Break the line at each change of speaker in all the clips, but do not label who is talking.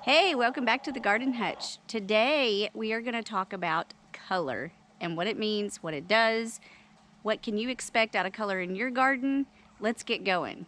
Hey, welcome back to the Garden Hutch. Today we are going to talk about color and what it means, what it does, what can you expect out of color in your garden. Let's get going.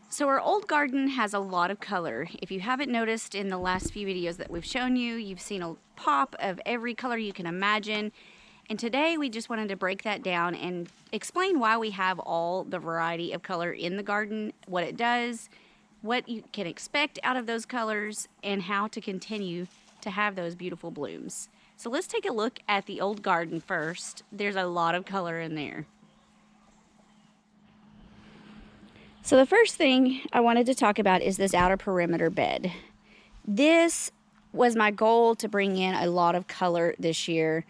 So our old garden has a lot of color. If you haven't noticed in the last few videos that we've shown you, you've seen a pop of every color you can imagine. And today we just wanted to break that down and explain why we have all the variety of color in the garden, what it does, what you can expect out of those colors, and how to continue to have those beautiful blooms. So let's take a look at the old garden first. There's a lot of color in there. So the first thing I wanted to talk about is this outer perimeter bed. This was my goal, to bring in a lot of color this year.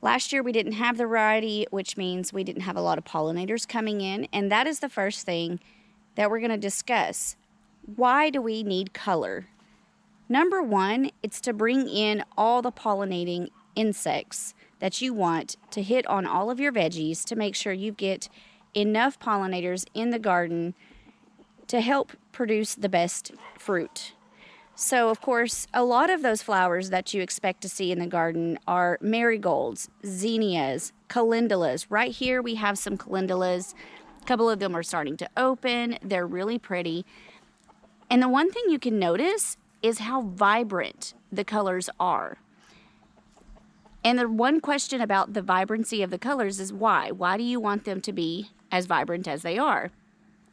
Last year we didn't have the variety, which means we didn't have a lot of pollinators coming in, and that is the first thing that we're going to discuss. Why do we need color? Number one, it's to bring in all the pollinating insects that you want to hit on all of your veggies, to make sure you get enough pollinators in the garden to help produce the best fruit. So of course, a lot of those flowers that you expect to see in the garden are marigolds, zinnias, calendulas. Right here we have some calendulas. A couple of them are starting to open. They're really pretty. And the one thing you can notice is how vibrant the colors are. And the one question about the vibrancy of the colors is why? Why do you want them to be as vibrant as they are?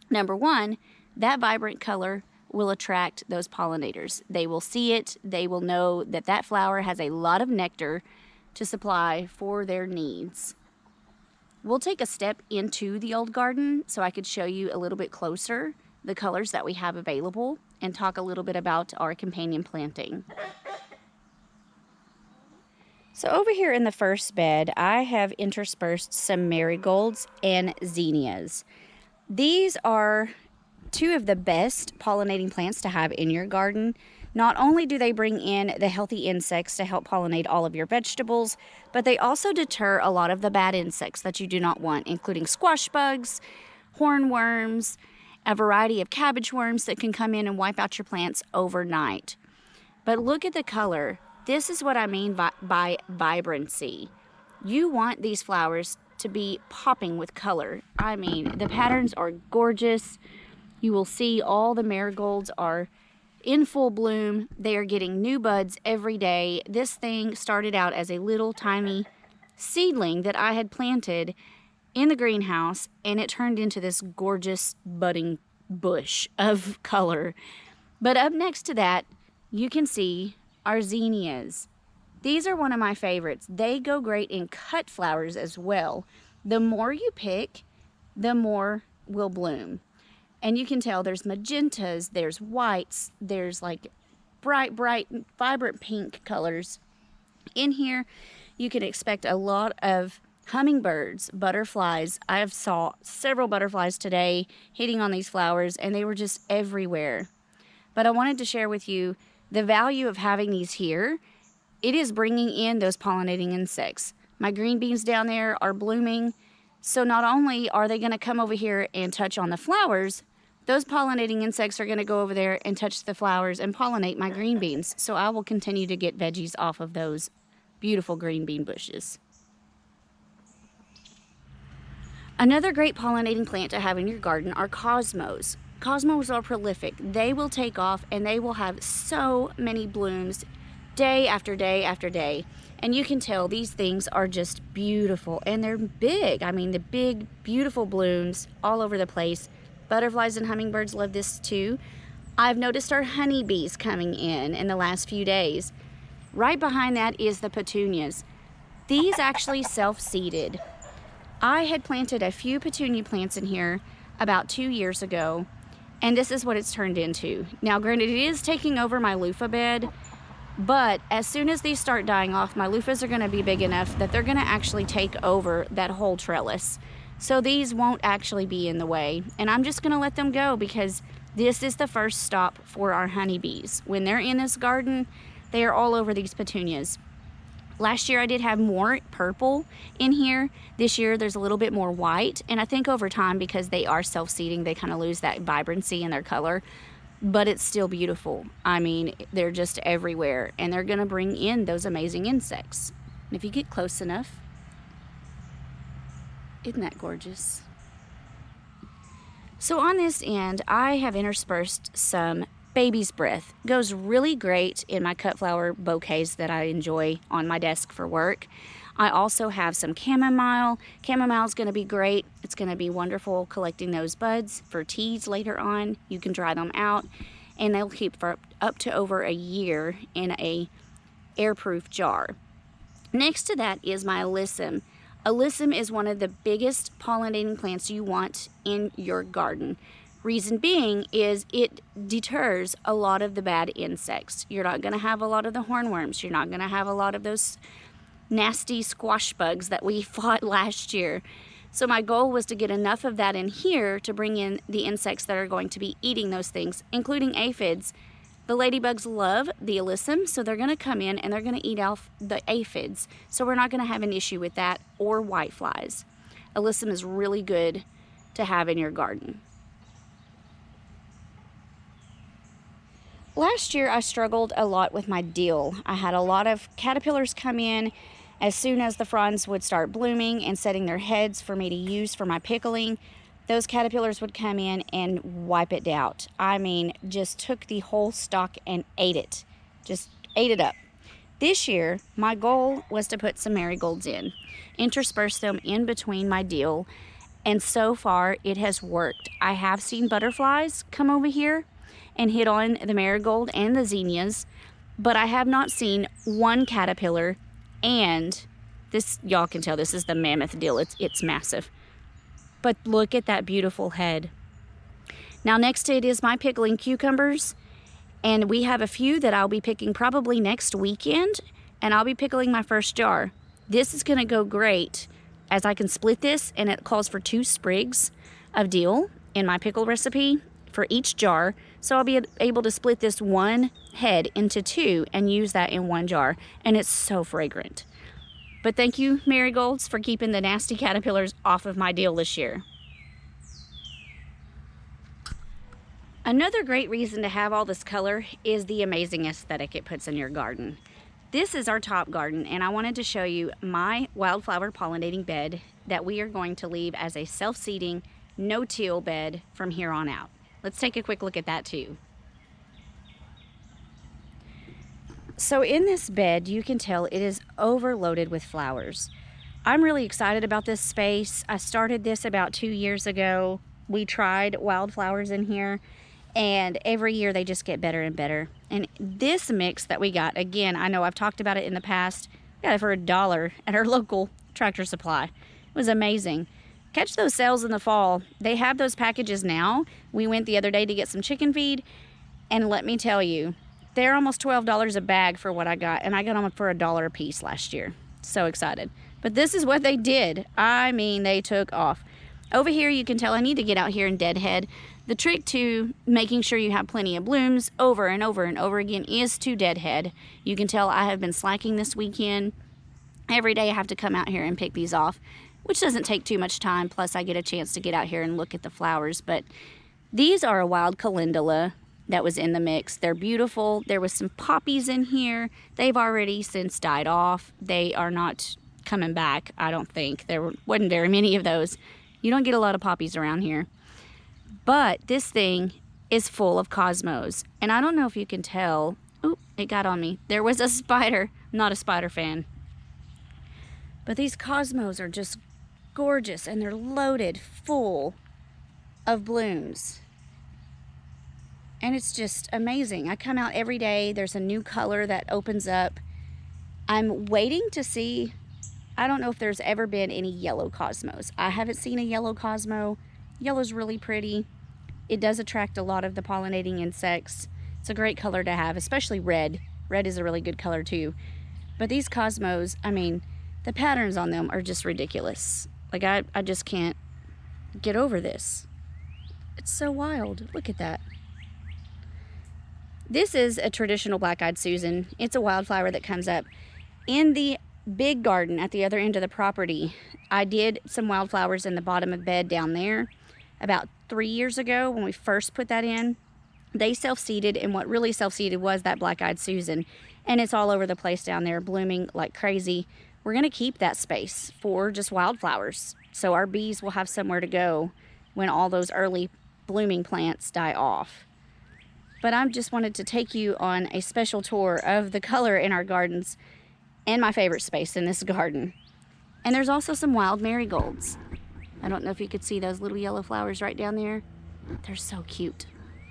Number one, that vibrant color will attract those pollinators. They will see it. They will know that that flower has a lot of nectar to supply for their needs. We'll take a step into the old garden so I could show you a little bit closer the colors that we have available and talk a little bit about our companion planting. So over here in the first bed, I have interspersed some marigolds and zinnias. These are two of the best pollinating plants to have in your garden. Not only do they bring in the healthy insects to help pollinate all of your vegetables, but they also deter a lot of the bad insects that you do not want, including squash bugs, hornworms, a variety of cabbage worms that can come in and wipe out your plants overnight. But look at the color. This is what I mean by vibrancy. You want these flowers to be popping with color. I mean, the patterns are gorgeous. You will see all the marigolds are in full bloom. They are getting new buds every day. This thing started out as a little tiny seedling that I had planted in the greenhouse, and it turned into this gorgeous budding bush of color. But up next to that, you can see our zinnias. These are one of my favorites. They go great in cut flowers as well. The more you pick, the more will bloom. And you can tell there's magentas, there's whites, there's like bright, vibrant pink colors. In here, you can expect a lot of hummingbirds, butterflies. I have saw several butterflies today hitting on these flowers, and they were just everywhere. But I wanted to share with you the value of having these here. It is bringing in those pollinating insects. My green beans down there are blooming. So not only are they going to come over here and touch on the flowers, those pollinating insects are going to go over there and touch the flowers and pollinate my green beans. So I will continue to get veggies off of those beautiful green bean bushes. Another great pollinating plant to have in your garden are cosmos. Cosmos are prolific. They will take off and they will have so many blooms day after day after day. And you can tell these things are just beautiful, and they're big. I mean, the big, beautiful blooms all over the place. Butterflies and hummingbirds love this too. I've noticed our honeybees coming in the last few days. Right behind that is the petunias. These actually self-seeded. I had planted a few petunia plants in here about 2 years ago, and this is what it's turned into. Now, granted, it is taking over my loofah bed, But as soon as these start dying off, my loofahs are going to be big enough that they're going to actually take over that whole trellis. So these won't actually be in the way. And I'm just going to let them go because this is the first stop for our honeybees. When they're in this garden, they are all over these petunias. Last year I did have more purple in here. This year there's a little bit more white. And I think over time, because they are self-seeding, they kind of lose that vibrancy in their color. But it's still beautiful. I mean, they're just everywhere, and they're gonna bring in those amazing insects. And if you get close enough, isn't that gorgeous? So on this end, I have interspersed some baby's breath. Goes really great in my cut flower bouquets that I enjoy on my desk for work. I also have some chamomile. Chamomile is going to be great. It's going to be wonderful collecting those buds for teas later on. You can dry them out, and they'll keep for up to over a year in a airproof jar. Next to that is my alyssum. Alyssum is one of the biggest pollinating plants you want in your garden. Reason being is it deters a lot of the bad insects. You're not going to have a lot of the hornworms. You're not going to have a lot of those nasty squash bugs that we fought last year. So my goal was to get enough of that in here to bring in the insects that are going to be eating those things, including aphids. The ladybugs love the alyssum, so they're going to come in and they're going to eat off the aphids. So we're not going to have an issue with that, or whiteflies. Alyssum is really good to have in your garden. Last year I struggled a lot with my dill. I had a lot of caterpillars come in as soon as the fronds would start blooming and setting their heads for me to use for my pickling. Those caterpillars would come in and wipe it out. I mean, just took the whole stalk and ate it. Just ate it up. This year, my goal was to put some marigolds in, intersperse them in between my dill, and so far it has worked. I have seen butterflies come over here and hit on the marigold and the zinnias, but I have not seen one caterpillar. And this, y'all can tell this is the mammoth dill. It's massive. But look at that beautiful head. Now next to it is my pickling cucumbers, and we have a few that I'll be picking probably next weekend, and I'll be pickling my first jar. This is gonna go great as I can split this, and it calls for 2 sprigs of dill in my pickle recipe for each jar. So I'll be able to split this one head into 2 and use that in 1 jar. And it's so fragrant. But thank you, marigolds, for keeping the nasty caterpillars off of my dill this year. Another great reason to have all this color is the amazing aesthetic it puts in your garden. This is our top garden, and I wanted to show you my wildflower pollinating bed that we are going to leave as a self-seeding, no-till bed from here on out. Let's take a quick look at that too. So in this bed, you can tell it is overloaded with flowers. I'm really excited about this space. I started this about 2 years ago. We tried wildflowers in here, and every year they just get better and better. And this mix that we got, again, I know I've talked about it in the past. We got it for $1 at our local Tractor Supply. It was amazing. Catch those sales in the fall. They have those packages now. We went the other day to get some chicken feed, and let me tell you, they're almost $12 a bag for what I got, and I got them for $1 a piece last year. So excited. But this is what they did. I mean, they took off. Over here, you can tell I need to get out here and deadhead. The trick to making sure you have plenty of blooms over and over and over again is to deadhead. You can tell I have been slacking this weekend. Every day I have to come out here and pick these off, which doesn't take too much time. Plus I get a chance to get out here and look at the flowers. But these are a wild calendula that was in the mix. They're beautiful. There was some poppies in here. They've already since died off. They are not coming back, I don't think. There wasn't very many of those. You don't get a lot of poppies around here. But this thing is full of cosmos. And I don't know if you can tell. Oop, it got on me. There was a spider. I'm not a spider fan. But these cosmos are just gorgeous, and they're loaded full of blooms. And it's just amazing. I come out every day. There's a new color that opens up. I'm waiting to see. I don't know if there's ever been any yellow cosmos. I haven't seen a yellow cosmo. Yellow's really pretty. It does attract a lot of the pollinating insects. It's a great color to have, especially red. Red is a really good color too. But these cosmos, I mean, the patterns on them are just ridiculous. Like, I just can't get over this. It's so wild. Look at that. This is a traditional black-eyed Susan. It's a wildflower that comes up in the big garden at the other end of the property. I did some wildflowers in the bottom of bed down there about 3 years ago when we first put that in. They self-seeded, and what really self-seeded was that black-eyed Susan. And it's all over the place down there, blooming like crazy. We're going to keep that space for just wildflowers, so our bees will have somewhere to go when all those early blooming plants die off. But I just wanted to take you on a special tour of the color in our gardens and my favorite space in this garden. And there's also some wild marigolds. I don't know if you could see those little yellow flowers right down there. They're so cute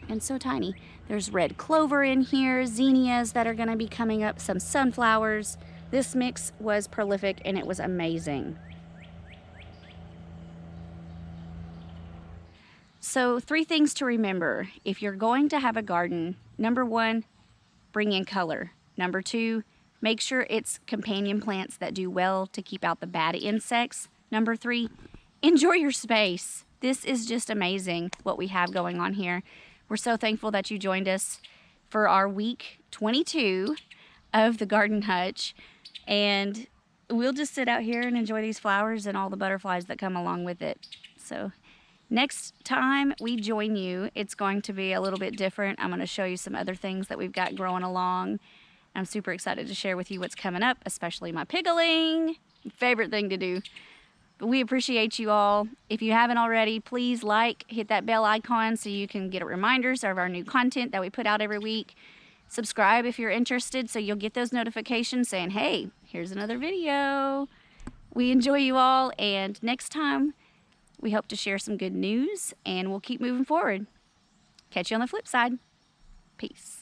and so tiny. There's red clover in here, zinnias that are going to be coming up, some sunflowers. This mix was prolific and it was amazing. So 3 things to remember if you're going to have a garden. Number 1, bring in color. Number 2, make sure it's companion plants that do well to keep out the bad insects. Number 3, enjoy your space. This is just amazing what we have going on here. We're so thankful that you joined us for our week 22 of the Garden Hutch. And we'll just sit out here and enjoy these flowers and all the butterflies that come along with it. So next time we join you, it's going to be a little bit different. I'm going to show you some other things that we've got growing along. I'm super excited to share with you what's coming up, especially my pickling. Favorite thing to do. But we appreciate you all. If you haven't already, please hit that bell icon so you can get reminders of our new content that we put out every week. Subscribe if you're interested so you'll get those notifications saying, hey, here's another video. We enjoy you all, and next time we hope to share some good news, and we'll keep moving forward. Catch you on the flip side. Peace.